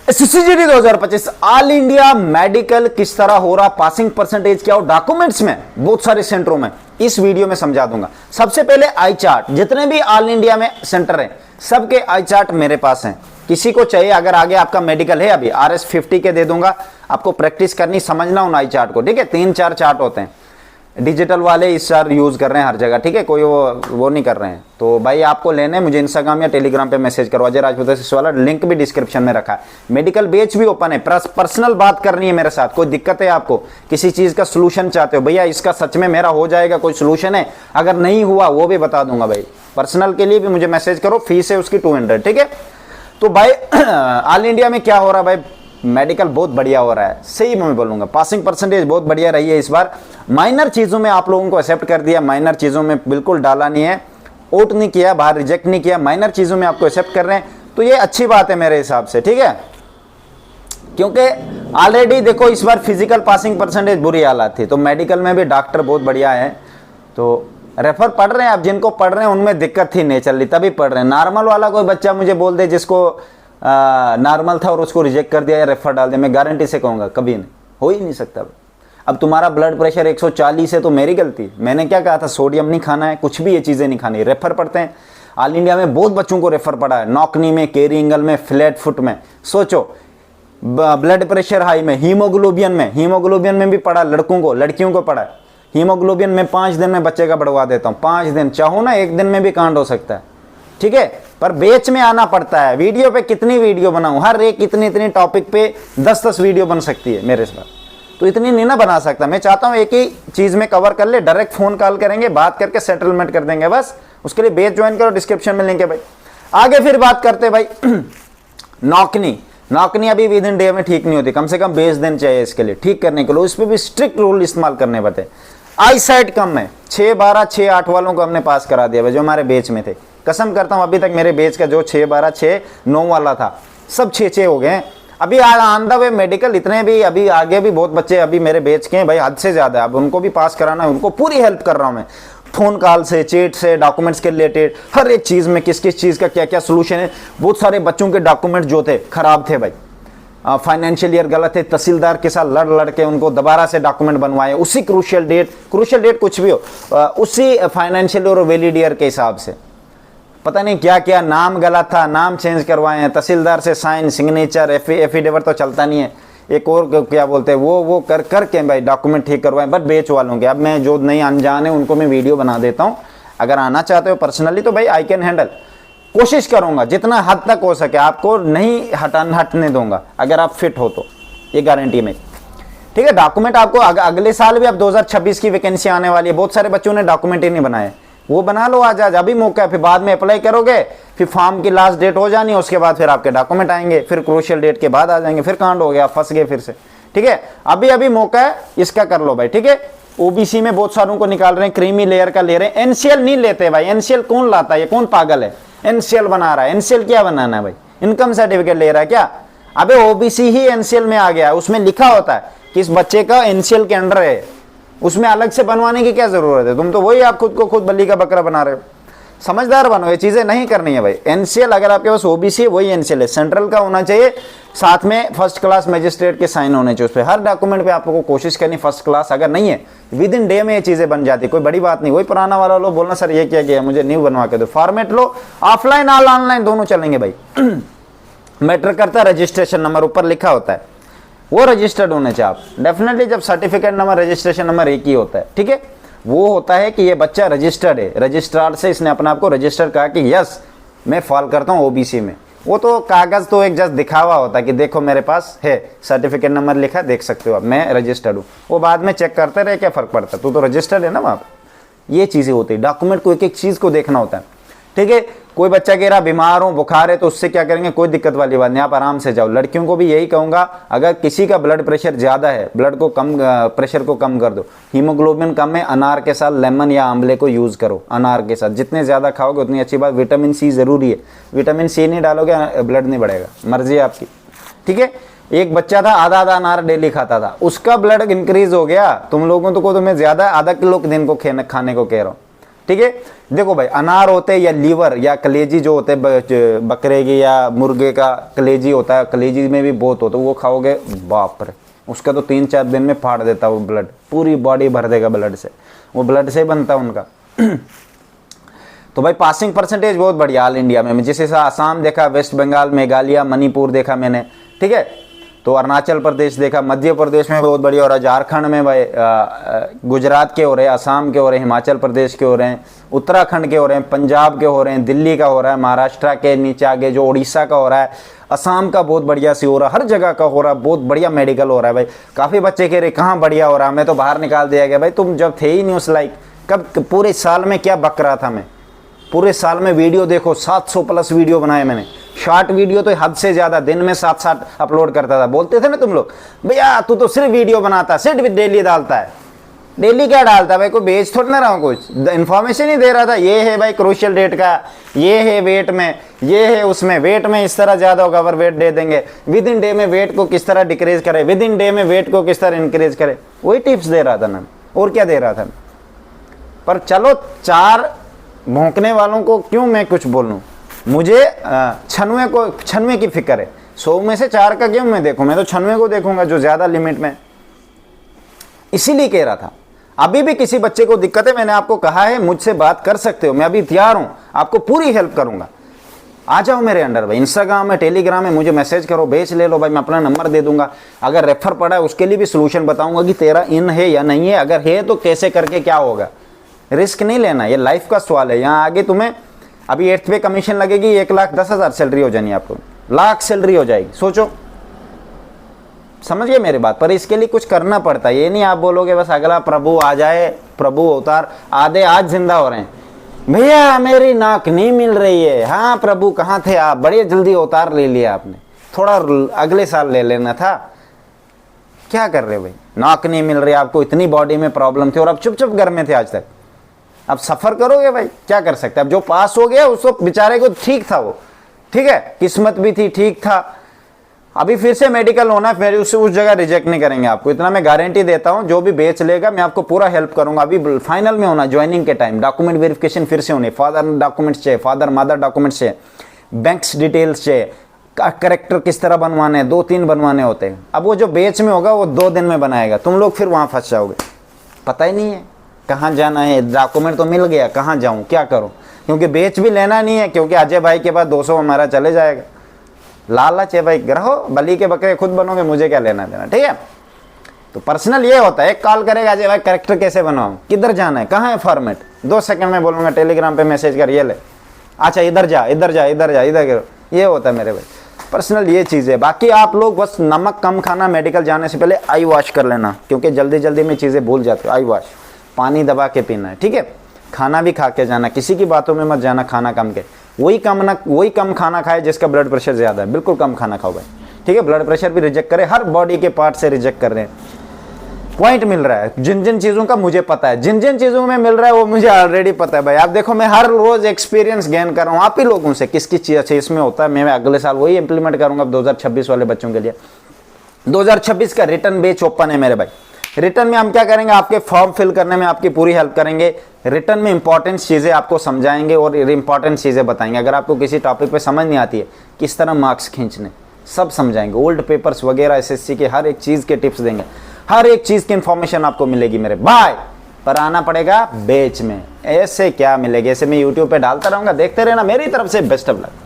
SSCGD 2025 all India medical किस तरह हो रहा, पासिंग परसेंटेज क्या हो डॉक्यूमेंट्स में बहुत सारे सेंटरों में, इस वीडियो में समझा दूंगा। सबसे पहले आई चार्ट, जितने भी ऑल इंडिया में सेंटर हैं सबके आई चार्ट मेरे पास हैं। किसी को चाहिए अगर आगे आपका मेडिकल है, अभी RS50 के दे दूंगा, आपको प्रैक्टिस करनी, समझना उन आई चार्ट को, ठीक है। 3-4 चार्ट होते हैं, डिजिटल वाले इस चार्ट यूज कर रहे हैं हर जगह, ठीक है, कोई वो नहीं कर रहे हैं। तो भाई आपको लेने, मुझे इंस्टाग्राम या टेलीग्राम पे मैसेज करो, अजय राजपूत वाला लिंक भी डिस्क्रिप्शन में रखा है। मेडिकल बेच भी ओपन है, पर्सनल बात करनी है मेरे साथ, कोई दिक्कत है आपको, किसी चीज का सोल्यूशन चाहते हो, भैया इसका सच में मेरा हो जाएगा, कोई सोल्यूशन है, अगर नहीं हुआ वो भी बता दूंगा भाई। पर्सनल के लिए भी मुझे मैसेज करो, फीस है उसकी 200, ठीक है। तो भाई ऑल इंडिया में क्या हो रहा है भाई, मेडिकल बहुत बढ़िया हो रहा है, सही मैं बोलूंगा। पासिंग परसेंटेज बहुत बढ़िया रही है इस बार। माइनर चीजों में आप लोगों को एक्सेप्ट कर दिया, माइनर चीजों में बिल्कुल डाला नहीं है, वोट नहीं किया, बाहर रिजेक्ट नहीं किया, माइनर चीजों में आपको एक्सेप्ट कर रहे हैं, तो ये अच्छी बात है मेरे हिसाब से, ठीक है। क्योंकि ऑलरेडी देखो इस बार फिजिकल पासिंग परसेंटेज बुरी हालत थी, तो मेडिकल में भी डॉक्टर बहुत बढ़िया है, तो रेफर पढ़ रहे हैं। आप जिनको पढ़ रहे हैं उनमें दिक्कत थी नेचरली, तभी पढ़ रहे हैं। नॉर्मल वाला कोई बच्चा मुझे बोल दे जिसको नॉर्मल था और उसको रिजेक्ट कर दिया या रेफर डाल दिया, मैं गारंटी से कहूंगा कभी नहीं, हो ही नहीं सकता। अब तुम्हारा ब्लड प्रेशर 140 है तो मेरी गलती, मैंने क्या कहा था, सोडियम नहीं खाना है, कुछ भी ये चीजें नहीं खानी, रेफर पढ़ते हैं। ऑल इंडिया में बहुत बच्चों को रेफर पड़ा है, नॉकनी में, केरिंगल में, फ्लैट फुट में। सोचो ब्लड प्रेशर हाई में, हीमोग्लोबिन में भी पड़ा, लड़कों को लड़कियों को पड़ा है। हीमोग्लोबिन में 5 दिन में बच्चे का बढ़वा देता हूँ, 5 दिन, चाहो ना 1 दिन में भी कांड हो सकता है, ठीक है। पर बेच में आना पड़ता है। वीडियो पे कितनी वीडियो बनाऊं, हर एक इतनी टॉपिक पे 10-10 वीडियो बन सकती है मेरे साथ, तो इतनी नहीं ना बना सकता। मैं चाहता हूं एक ही चीज में कवर कर ले, डायरेक्ट फोन कॉल करेंगे, बात करके सेटलमेंट कर देंगे बस। उसके लिए बेच ज्वाइन करो, डिस्क्रिप्शन में लिंक है भाई। आगे फिर बात करते भाई नौकनी अभी विद इन डे में ठीक नहीं होती, कम से कम 20 दिन चाहिए इसके लिए ठीक करने के लिए, उस पर भी स्ट्रिक्ट रूल इस्तेमाल करने पड़ते हैं। आई साइड कम है, 6-12, 6-8 वालों को हमने पास करा दिया भाई, जो हमारे बेच में थे। कसम करता हूं अभी तक मेरे बेच का जो 6-12, 6-9 वाला था, सब 6-6 हो गए हैं। अभी ऑन द वे मेडिकल इतने भी, अभी आगे भी बहुत बच्चे अभी मेरे बेच के हैं भाई, हद से ज्यादा। अब उनको भी पास कराना है, उनको पूरी हेल्प कर रहा हूं मैं, फोन कॉल से, चैट से, डॉक्यूमेंट्स के रिलेटेड, हर एक चीज में किस किस चीज का क्या क्या सोल्यूशन है। बहुत सारे बच्चों के डॉक्यूमेंट जो थे खराब थे भाई, फाइनेंशियल ईयर गलत है, तहसीलदार के साथ लड़ के उनको दोबारा से डॉक्यूमेंट बनवाए, उसी क्रूशियल डेट कुछ भी हो, उसी फाइनेंशियल और वैलिड ईयर के हिसाब से। पता नहीं क्या क्या, नाम गलत था, नाम चेंज करवाए हैं, तहसीलदार से साइन, सिग्नेचर, एफिडेविट तो चलता नहीं है, एक और क्या बोलते हैं वो कर के भाई डॉक्यूमेंट ठीक करवाए, बट बेच वालों के। अब मैं जो नहीं अनजान है उनको मैं वीडियो बना देता हूँ, अगर आना चाहते हो पर्सनली तो भाई आई कैन हैंडल, कोशिश करूंगा जितना हद तक हो सके, आपको नहीं हटने दूंगा अगर आप फिट हो तो, ये गारंटी में, ठीक है। डॉक्यूमेंट आपको अगले साल भी, अब 2026 की वैकेंसी आने वाली है, बहुत सारे बच्चों ने डॉक्यूमेंट ही नहीं बनाए, वो बना लो आज अभी मौका है। फिर बाद में अप्लाई करोगे, फिर फॉर्म की लास्ट डेट हो जानी है, उसके बाद फिर आपके डॉक्यूमेंट आएंगे, फिर क्रूशियल डेट के बाद आ जाएंगे, फिर कांड हो गया, फंस गए फिर से, ठीक है। अभी मौका है, इसका कर लो भाई, ठीक है। ओबीसी में बहुत सारों को निकाल रहे हैं, क्रीमी लेयर का ले रहे हैं, एनसीएल नहीं लेते भाई, एनसीएल कौन लाता है, ये कौन पागल है, एनसीएल बना रहा है। एनसीएल क्या बनाना है भाई, इनकम सर्टिफिकेट ले रहा है क्या? अबे ओबीसी ही एनसीएल में आ गया, उसमें लिखा होता है कि इस बच्चे का एनसीएल के अंडर है, उसमें अलग से बनवाने की क्या जरूरत है? तुम तो वही, आप खुद को खुद बल्ली का बकरा बना रहे हो। समझदार बनो, ये चीजें नहीं करनी है भाई। एनसीएल अगर आपके पास ओबीसी है वही एनसीएल है, सेंट्रल का होना चाहिए, साथ में फर्स्ट क्लास मजिस्ट्रेट के साइन होने चाहिए उस पर, हर डॉक्यूमेंट पे आपको कोशिश करनी फर्स्ट क्लास। अगर नहीं है विद इन डे में ये चीजें बन जाती, कोई बड़ी बात नहीं। वही पुराना वाला लो, बोलना सर ये क्या गया, मुझे न्यू बनवा के दो, फॉर्मेट लो, ऑफलाइन और ऑनलाइन दोनों चलेंगे भाई। मैटर करता है रजिस्ट्रेशन नंबर, ऊपर लिखा होता है वो रजिस्टर्ड होने चाहिए आप डेफिनेटली। जब सर्टिफिकेट नंबर, रजिस्ट्रेशन नंबर एक ही होता है, ठीक है, वो होता है कि ये बच्चा रजिस्टर्ड है, रजिस्ट्रार से इसने अपने आप को रजिस्टर कहा कि यस मैं फॉल करता हूँ ओबीसी में। वो तो कागज तो एक जस्ट दिखावा होता है कि देखो मेरे पास है, सर्टिफिकेट नंबर लिखा, देख सकते हो आप, मैं रजिस्टर्ड हूँ। वो बाद में चेक करते रहे, क्या फर्क पड़ता है, तू तो रजिस्टर्ड है ना वहाँ पर। ये चीजें होती है, डॉक्यूमेंट को एक एक चीज को देखना होता है, ठीक है। कोई बच्चा कह रहा बीमार हो, बुखार है, तो उससे क्या करेंगे, कोई दिक्कत वाली बात नहीं, आप आराम से जाओ। लड़कियों को भी यही कहूंगा, अगर किसी का ब्लड प्रेशर ज्यादा है, ब्लड को कम, प्रेशर को कम कर दो, हीमोग्लोबिन कम है, अनार के साथ लेमन या आंवले को यूज करो, अनार के साथ जितने ज्यादा खाओगे उतनी अच्छी बात। विटामिन सी जरूरी है, विटामिन सी नहीं डालोगे ब्लड नहीं बढ़ेगा, मर्जी है आपकी, ठीक है। एक बच्चा था आधा अनार डेली खाता था, उसका ब्लड इंक्रीज हो गया। तुम लोगों को तो मैं ज्यादा आधा किलो दिन को खाने को कह रहा हूँ, ठीक है। देखो भाई, अनार होते हैं या लीवर या कलेजी जो होते हैं बकरे की या मुर्गे का कलेजी होता है, कलेजी में भी बहुत होता है, वो खाओगे बाप रे, उसका तो 3-4 दिन में फाड़ देता है वो ब्लड, पूरी बॉडी भर देगा ब्लड से, वो ब्लड से ही बनता है उनका। तो भाई पासिंग परसेंटेज बहुत बढ़िया ऑल इंडिया में, जैसे आसाम देखा, वेस्ट बंगाल, मेघालय, मणिपुर देखा मैंने, ठीक है। तो अरुणाचल प्रदेश देखा, मध्य प्रदेश में बहुत बढ़िया हो रहा है, झारखंड में भाई गुजरात के हो रहे हैं, असम के हो रहे हैं, हिमाचल प्रदेश के हो रहे हैं, उत्तराखंड के हो रहे हैं, पंजाब के हो रहे हैं, दिल्ली का हो रहा है, महाराष्ट्र के नीचे आगे जो उड़ीसा का हो रहा है, असम का बहुत बढ़िया सी हो रहा है, हर जगह का हो रहा है, बहुत बढ़िया मेडिकल हो रहा है भाई। काफ़ी बच्चे कह रहे कहाँ बढ़िया हो रहा है, मैं तो बाहर निकाल दिया गया। भाई तुम जब थे ही नहीं उस लाइक, कब पूरे साल में क्या बक रहा था मैं, पूरे साल में वीडियो देखो, 700 प्लस वीडियो बनाए मैंने, शॉर्ट वीडियो तो हद से ज़्यादा, दिन में 7-7 अपलोड करता था। बोलते थे ना तुम लोग, भैया तू तो सिर्फ वीडियो बनाता, सिर्फ डेली डालता है। डेली क्या डालता है भाई, कोई बेच थोड़ा ना रहा हूँ, कुछ इन्फॉर्मेशन ही दे रहा था। ये है भाई क्रूशियल डेट का, ये है वेट में, ये है उसमें, वेट में इस तरह ज़्यादा होगा अगर वेट दे देंगे, विद इन डे में वेट को किस तरह डिक्रीज करे, विद इन डे में वेट को किस तरह इंक्रीज करे, वही टिप्स दे रहा था ना, और क्या दे रहा था। पर चलो, 4 भौंकने वालों को क्यों मैं कुछ बोलूं, मुझे 96 की फिक्र है, 100 में से 4 का क्यों मैं देखूं, मैं तो 96 को देखूंगा जो ज्यादा लिमिट में। इसीलिए कह रहा था, अभी भी किसी बच्चे को दिक्कत है, मैंने आपको कहा है मुझसे बात कर सकते हो, मैं अभी तैयार हूं, आपको पूरी हेल्प करूंगा। आ जाओ मेरे अंडर भाई, इंस्टाग्राम में, टेलीग्राम में मुझे मैसेज करो, बेच ले लो भाई, मैं अपना नंबर दे दूंगा। अगर रेफर पड़ा है उसके लिए भी सोल्यूशन बताऊंगा कि तेरा इन है या नहीं है, अगर है तो कैसे करके क्या होगा। रिस्क नहीं लेना, ये लाइफ का सवाल है। यहाँ आगे तुम्हें अभी 8th पे कमीशन लगेगी, 1,10,000 सैलरी हो जानी, आपको लाख सैलरी हो जाएगी, सोचो, समझ गए मेरी बात। पर इसके लिए कुछ करना पड़ता है, ये नहीं आप बोलोगे बस अगला प्रभु आ जाए, प्रभु अवतार। आधे आज जिंदा हो रहे हैं, भैया मेरी नाक नहीं मिल रही है, हाँ प्रभु कहाँ थे आप, बड़े जल्दी अवतार ले लिया आपने, थोड़ा अगले साल ले लेना था। क्या कर रहे हो भाई, नाक नहीं मिल रही आपको, इतनी बॉडी में प्रॉब्लम थी और अब चुप चुप घर में थे आज तक, अब सफर करोगे भाई, क्या कर सकते हैं। अब जो पास हो गया उसको बेचारे को ठीक था, वो ठीक है, किस्मत भी थी, ठीक था। अभी फिर से मेडिकल होना, फिर उस जगह रिजेक्ट नहीं करेंगे आपको, इतना मैं गारंटी देता हूं। जो भी बेच लेगा मैं आपको पूरा हेल्प करूंगा। अभी फाइनल में होना, ज्वाइनिंग के टाइम डॉक्यूमेंट वेरिफिकेशन फिर से होने, फादर डॉक्यूमेंट्स चाहिए, फादर मदर डॉक्यूमेंट्स चाहिए, बैंक्स डिटेल्स चाहिए, करेक्टर किस तरह बनवाने, 2-3 बनवाने होते हैं। अब वो जो बेच में होगा वो 2 दिन में बनाएगा, तुम लोग फिर वहां फंस जाओगे, पता ही नहीं है कहाँ जाना है, डॉक्यूमेंट तो मिल गया, कहाँ जाऊँ, क्या करूँ, क्योंकि बेच भी लेना नहीं है, क्योंकि अजय भाई के पास 200 हमारा चले जाएगा। लालच है भाई, रहो बली के बकरे खुद बनोगे, मुझे क्या लेना देना, ठीक है। तो पर्सनल ये होता है, एक कॉल करेगा अजय भाई करेक्टर कैसे बनवाऊँ, किधर जाना है, कहाँ है फॉर्मेट, 2 सेकंड में बोलूँगा, टेलीग्राम पे मैसेज कर, ये ले, अच्छा इधर जा, इधर जा, इधर जा, इधर करो, ये होता है मेरे भाई पर्सनल ये चीज़ है। बाकी आप लोग बस नमक कम खाना, मेडिकल जाने से पहले आई वॉश कर लेना, क्योंकि जल्दी जल्दी में चीज़ें भूल जाते हो। आई वॉश, पानी दबा के पीना है, ठीक है। खाना भी खा के जाना, किसी की बातों में मत जाना, खाना कम के, वही कम खाना खाए जिसका ब्लड प्रेशर ज़्यादा है, बिल्कुल कम खाना खाओ भाई, ठीक है। ब्लड प्रेशर भी रिजेक्ट करे, हर बॉडी के पार्ट से रिजेक्ट कर रहे हैं। पॉइंट मिल रहा है, जिन जिन चीज़ों का मुझे पता है, जिन जिन चीज़ों में मिल रहा है वो मुझे ऑलरेडी पता है भाई। आप देखो मैं हर रोज़ एक्सपीरियंस गेन कर रहा हूँ आप ही लोगों से, किस किस चीज़ अच्छे इसमें होता है, मैं अगले साल वही इंप्लीमेंट करूँगा 2026 वाले बच्चों के लिए। 2026 का रिटर्न बेच ओपन है मेरे भाई। रिटर्न में हम क्या करेंगे, आपके फॉर्म फिल करने में आपकी पूरी हेल्प करेंगे, रिटर्न में इंपॉर्टेंट चीज़ें आपको समझाएंगे और इंपॉर्टेंट चीज़ें बताएंगे। अगर आपको किसी टॉपिक पे समझ नहीं आती है, किस तरह मार्क्स खींचने, सब समझाएंगे। ओल्ड पेपर्स वगैरह एसएससी के हर एक चीज़ के टिप्स देंगे, हर एक चीज़ की इंफॉर्मेशन आपको मिलेगी मेरे भाई। पर आना पड़ेगा बेच में, ऐसे क्या मिलेगी, ऐसे मैं यूट्यूब पे डालता रहूँगा, देखते रहना। मेरी तरफ से बेस्ट ऑफ लक।